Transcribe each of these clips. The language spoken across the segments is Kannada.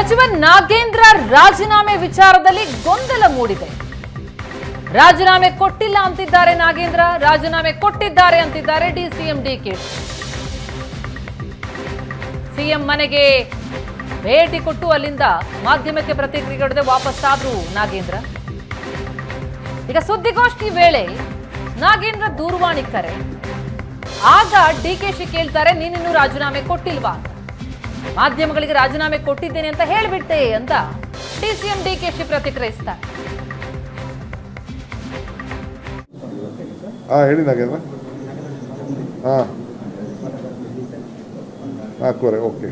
ಸಚಿವ ನಾಗೇಂದ್ರ ರಾಜೀನಾಮೆ ವಿಚಾರದಲ್ಲಿ ಗೊಂದಲ ಮೂಡಿದೆ. ರಾಜೀನಾಮೆ ಕೊಟ್ಟಿಲ್ಲ ಅಂತಿದ್ದಾರೆ ನಾಗೇಂದ್ರ, ರಾಜೀನಾಮೆ ಕೊಟ್ಟಿದ್ದಾರೆ ಅಂತಿದ್ದಾರೆ ಡಿಸಿಎಂ ಡಿಕೆಶಿ. ಸಿಎಂ ಮನೆಗೆ ಭೇಟಿ ಕೊಟ್ಟು ಅಲ್ಲಿಂದ ಮಾಧ್ಯಮಕ್ಕೆ ಪ್ರತಿಕ್ರಿಯೆ ವಾಪಸ್ಸಾದ್ರು ನಾಗೇಂದ್ರ. ಈಗ ಸುದ್ದಿಗೋಷ್ಠಿ ವೇಳೆ ನಾಗೇಂದ್ರ ದೂರವಾಣಿ ಕರೆ. ಆಗ ಡಿಕೆಶಿ ಕೇಳ್ತಾರೆ, ನೀನಿನ್ನೂ ರಾಜೀನಾಮೆ ಕೊಟ್ಟಿಲ್ವಾ ಅಂತ. ಮಾಧ್ಯಮಗಳಿಗೆ ರಾಜೀನಾಮೆ ಕೊಟ್ಟಿದ್ದೇನೆ ಅಂತ ಹೇಳಿಬಿಟ್ಟೆ ಅಂತ ಡಿಸಿಎಂ ಡಿಕೆಶಿ ಪ್ರತಿಕ್ರಿಯಿಸ್ತಾರೆ. ಹೇಳಿ ನಾಗೇಂದ್ರ. ಕೋರೆ ಓಕೆ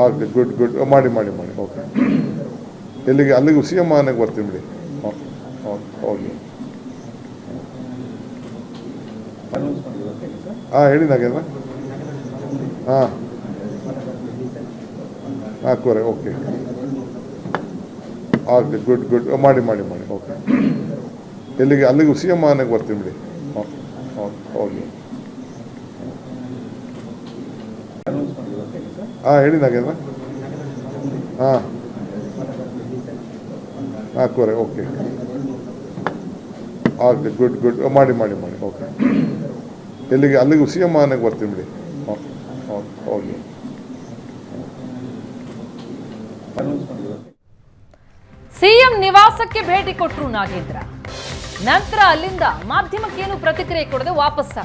ಓಕೆ ಗುಡ್ ಗುಡ್ ಮಾಡಿ ಮಾಡಿ ಮಾಡಿ ಓಕೆ. ಎಲ್ಲಿಗೆ? ಅಲ್ಲಿಗೆ ಸಿ ಎಂ ಮನೆಗೆ ಬರ್ತೀನಿ ಬಿಡಿ. ಓಕೆ ಹೇಳಿ ನಾಗೇಂದ್ರ. ಕೋರೆ ಓಕೆ ಓಕೆ ಗುಡ್ ಗುಡ್ ಮಾಡಿ ಮಾಡಿ ಮಾಡಿ ಓಕೆ. ಎಲ್ಲಿಗೆ? ಅಲ್ಲಿಗೆ ಸಿ ಎಂ ಮನೆಗೆ ಬರ್ತೀನಿ ಬಿಡಿ. ಓಕೆ ಹೇಳಿ ನಾಗೇಂದ್ರ. ಕೋರೆ ಓಕೆ ಓಕೆ ಗುಡ್ ಗುಡ್ ಮಾಡಿ ಮಾಡಿ ಮಾಡಿ ಓಕೆ. ಎಲ್ಲಿಗೆ? ಅಲ್ಲಿಗೆ ಸಿ ಎಂ ಮನೆಗೆ ಬರ್ತೀನಿ ಬಿಡಿ. ಓಕೆ ಸಿಎಂ ನಿವಾಸಕ್ಕೆ ಭೇಟಿ ಕೊಟ್ಟರು ನಾಗೇಂದ್ರ. ನಂತರ ಅಲ್ಲಿಂದ ಮಾಧ್ಯಮಕ್ಕೇನು ಪ್ರತಿಕ್ರಿಯೆ ಕೊಡದೆ ವಾಪಸ್ಸ.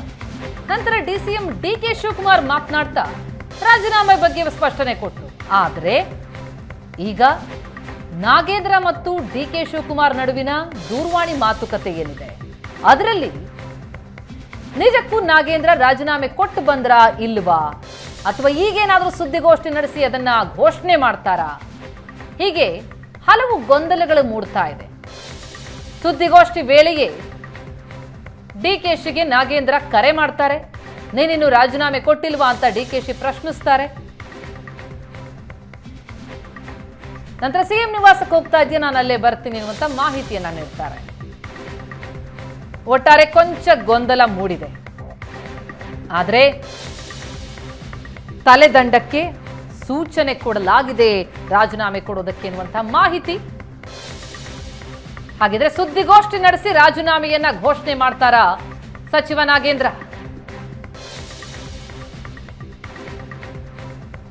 ನಂತರ ಡಿಸಿಎಂ ಡಿಕೆ ಶಿವಕುಮಾರ್ ಮಾತನಾಡ್ತಾ ರಾಜೀನಾಮೆ ಬಗ್ಗೆ ಸ್ಪಷ್ಟನೆ ಕೊಟ್ಟರು. ಆದರೆ ಈಗ ನಾಗೇಂದ್ರ ಮತ್ತು ಡಿಕೆ ಶಿವಕುಮಾರ್ ನಡುವಿನ ದೂರವಾಣಿ ಮಾತುಕತೆ ಏನಿದೆ ಅದರಲ್ಲಿ ನಿಜಕ್ಕೂ ನಾಗೇಂದ್ರ ರಾಜೀನಾಮೆ ಕೊಟ್ಟು ಬಂದ್ರಾ ಇಲ್ವಾ, ಅಥವಾ ಈಗೇನಾದರೂ ಸುದ್ದಿಗೋಷ್ಠಿ ನಡೆಸಿ ಅದನ್ನ ಘೋಷಣೆ ಮಾಡ್ತಾರಾ, ಹೀಗೆ ಹಲವು ಗೊಂದಲಗಳು ಮೂಡ್ತಾ ಇದೆ. ಸುದ್ದಿಗೋಷ್ಠಿ ವೇಳೆಯೇ ಡಿಕೆಶಿಗೆ ನಾಗೇಂದ್ರ ಕರೆ ಮಾಡ್ತಾರೆ. ನೀನಿನ್ನು ರಾಜೀನಾಮೆ ಕೊಟ್ಟಿಲ್ವಾ ಅಂತ ಡಿಕೆಶಿ ಪ್ರಶ್ನಿಸ್ತಾರೆ. ನಂತರ ಸಿಎಂ ನಿವಾಸಕ್ಕೆ ಹೋಗ್ತಾ ಇದೆಯಾ, ನಾನು ಅಲ್ಲೇ ಬರ್ತೀನಿ ಅನ್ನುವಂತ ಮಾಹಿತಿಯನ್ನ ನೀಡ್ತಾರೆ. ಒಟ್ಟಾರೆ ಕೊಂಚ ಗೊಂದಲ ಮೂಡಿದೆ. ಆದರೆ ತಲೆದಂಡಕ್ಕೆ ಸೂಚನೆ ಕೊಡಲಾಗಿದೆ ರಾಜೀನಾಮೆ ಕೊಡೋದಕ್ಕೆ ಎನ್ನುವಂತ ಮಾಹಿತಿ. ಹಾಗಿದ್ರೆ ಸುದ್ದಿಗೋಷ್ಠಿ ನಡೆಸಿ ರಾಜೀನಾಮೆಯನ್ನ ಘೋಷಣೆ ಮಾಡ್ತಾರಾ ಸಚಿವ ನಾಗೇಂದ್ರ?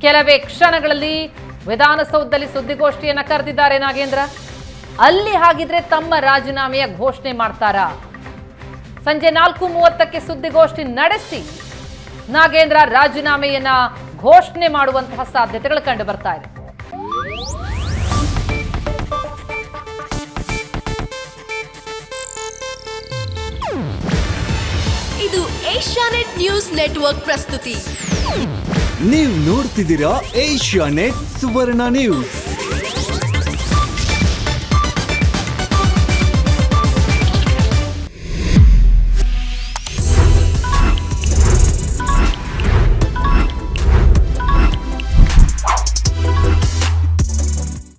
ಕೆಲವೇ ಕ್ಷಣಗಳಲ್ಲಿ ವಿಧಾನಸೌಧದಲ್ಲಿ ಸುದ್ದಿಗೋಷ್ಠಿಯನ್ನ ಕರೆದಿದ್ದಾರೆ ನಾಗೇಂದ್ರ. ಅಲ್ಲಿ ಹಾಗಿದ್ರೆ ತಮ್ಮ ರಾಜೀನಾಮೆಯ ಘೋಷಣೆ ಮಾಡ್ತಾರಾ? ಸಂಜೆ 4:30ಕ್ಕೆ ಸುದ್ದಿಗೋಷ್ಠಿ ನಡೆಸಿ ನಾಗೇಂದ್ರ ರಾಜೀನಾಮೆಯನ್ನ ಘೋಷಣೆ ಮಾಡುವಂತಹ ಸಾಧ್ಯತೆಗಳು ಕಂಡು ಬರ್ತಾ ಇದೆ. ಇದು ಏಷ್ಯಾನೆಟ್ ನ್ಯೂಸ್ ನೆಟ್ವರ್ಕ್ ಪ್ರಸ್ತುತಿ. ನೀವು ನೋಡ್ತಿದ್ದೀರಾ ಏಷ್ಯಾನೆಟ್ ಸುವರ್ಣ ನ್ಯೂಸ್.